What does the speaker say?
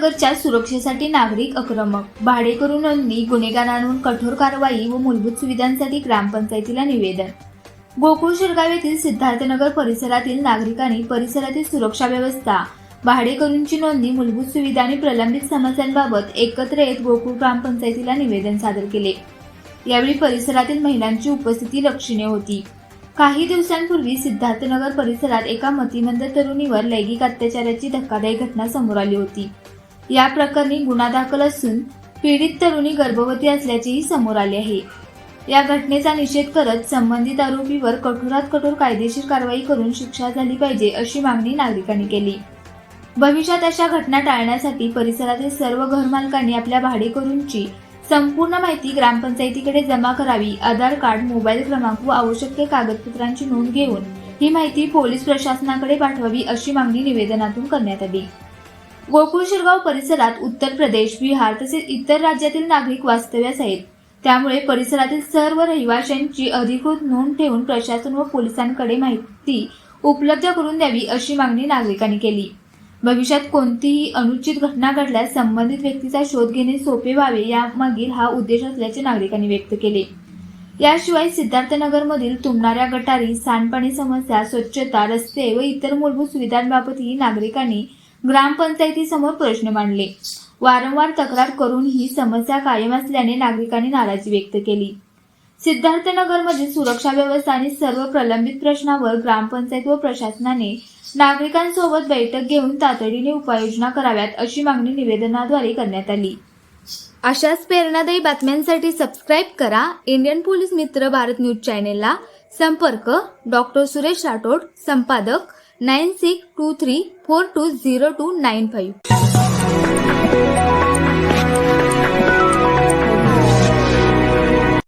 सिद्धार्थनगरच्या सुरक्षेसाठी नागरिक आक्रमक, भाडेकरू नोंदणी, गुन्हेगारांवर कठोर कारवाई व मूलभूत सुविधांसाठी ग्रामपंचायतीला निवेदन. गोकुळ शिरगाव येथील सिद्धार्थनगर परिसरातील नागरिकांनी परिसरातील सुरक्षा व्यवस्था, भाडेकरूंची नोंदणी, मूलभूत सुविधा आणि प्रलंबित समस्यांबाबत एकत्र येत गोकुळ ग्रामपंचायतीला निवेदन सादर केले. यावेळी परिसरातील महिलांची उपस्थिती लक्षणीय होती. काही दिवसांपूर्वी सिद्धार्थनगर परिसरात एका मतिमंद तरुणीवर लैंगिक अत्याचाराची धक्कादायक घटना समोर आली होती. या प्रकरणी गुन्हा दाखल असून पीडित तरुणी गर्भवती असल्याचेही समोर आले आहे. या घटनेचा निषेध करत संबंधित आरोपीवर कठोरात कठोर कायदेशीर कारवाई करून शिक्षा झाली पाहिजे अशी मागणी नागरिकांनी केली. भविष्यात अशा घटना टाळण्यासाठी परिसरातील सर्व घरमालकांनी आपल्या भाडेकरूंची संपूर्ण माहिती ग्रामपंचायतीकडे जमा करावी. आधार कार्ड, मोबाईल क्रमांक व आवश्यक कागदपत्रांची नोंद घेऊन ही माहिती पोलीस प्रशासनाकडे पाठवावी अशी मागणी निवेदनातून करण्यात आली. गोकुळ शिरगाव परिसरात उत्तर प्रदेश, बिहार तसेच इतर राज्यातील नागरिक वास्तव्यास आहेत. त्यामुळे परिसरातील सर्व रहिवाशांची अधिकृत नोंद ठेवून प्रशासन व पोलिसांकडे माहिती उपलब्ध करून द्यावी अशी मागणी नागरिकांनी केली. भविष्यात कोणतीही अनुचित घटना घडल्यास संबंधित व्यक्तीचा शोध घेणे सोपे व्हावे यामागील हा उद्देश असल्याचे नागरिकांनी व्यक्त केले. याशिवाय सिद्धार्थनगरमधील तुंबणाऱ्या गटारी, सांडपाणी समस्या, स्वच्छता, रस्ते व इतर मूलभूत सुविधांबाबतही नागरिकांनी ग्रामपंचायतीसमोर प्रश्न मांडले. वारंवार तक्रार करून ही समस्या कायम असल्याने नागरिकांनी नाराजी व्यक्त केली. सिद्धार्थनगरमधील सुरक्षा व्यवस्था आणि सर्व प्रलंबित प्रश्नावर ग्रामपंचायत व प्रशासनाने नागरिकांसोबत बैठक घेऊन तातडीने उपाययोजना कराव्यात अशी मागणी निवेदनाद्वारे करण्यात आली. अशाच प्रेरणादायी बातम्यांसाठी सबस्क्राईब करा इंडियन पोलीस मित्र भारत न्यूज चॅनेलला. संपर्क डॉ. सुरेश राठोड, संपादक 9623420295.